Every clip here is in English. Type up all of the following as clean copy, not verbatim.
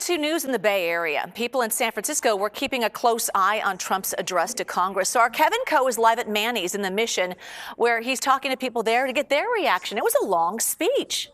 to news in the Bay Area. People in San Francisco were keeping a close eye on Trump's address to Congress. So our Kevin Coe is live at Manny's in the Mission, where he's talking to people there to get their reaction. It was a long speech.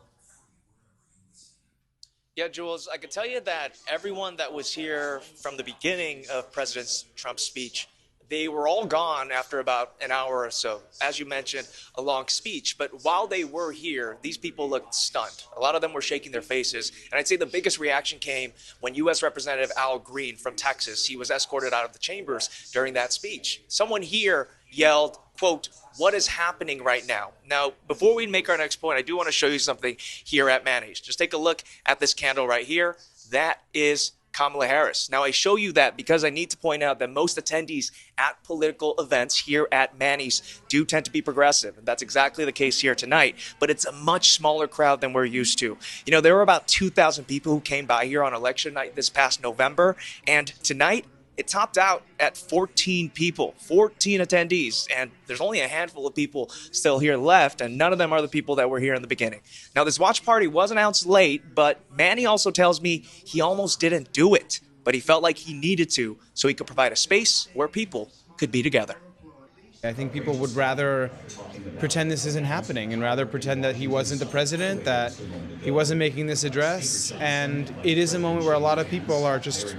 Yeah, Jules, I can tell you that everyone that was here from the beginning of President Trump's speech, they were all gone after about an hour or so. As you mentioned, a long speech. But while they were here, these people looked stunned. A lot of them were shaking their faces. And I'd say the biggest reaction came when U.S. Representative Al Green from Texas, he was escorted out of the chambers during that speech. Someone here yelled, quote, "What is happening right now?" Now, before we make our next point, I do want to show you something here at Manny's. Just take a look at this candle right here. That is Kamala Harris. Now, I show you that because I need to point out that most attendees at political events here at Manny's do tend to be progressive, and that's exactly the case here tonight, but it's a much smaller crowd than we're used to. You know, there were about 2,000 people who came by here on election night this past November, and tonight, it topped out at 14 people, 14 attendees, and there's only a handful of people still here left, and none of them are the people that were here in the beginning. Now, this watch party was announced late, but Manny also tells me he almost didn't do it, but he felt like he needed to so he could provide a space where people could be together. I think people would rather pretend this isn't happening and rather pretend that he wasn't the president, that he wasn't making this address, and it is a moment where a lot of people are just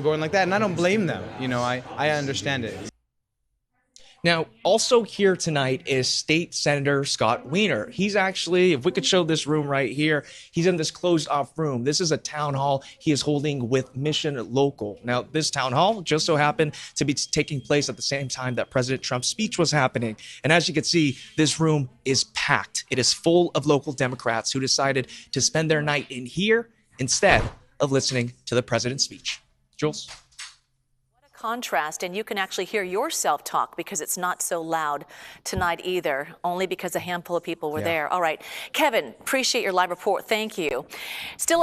going like that, and I don't blame them. I understand it. Now, also here tonight is State Senator Scott Wiener. He's actually, if we could show this room right here, he's in this closed-off room. This is a town hall he is holding with Mission Local. Now, this town hall just so happened to be taking place at the same time that President Trump's speech was happening. And as you can see, this room is packed. It is full of local Democrats who decided to spend their night in here instead of listening to the president's speech. Jules? What a contrast, and you can actually hear yourself talk because it's not so loud tonight either, only because a handful of people were there. All right, Kevin, appreciate your live report. Thank you. Still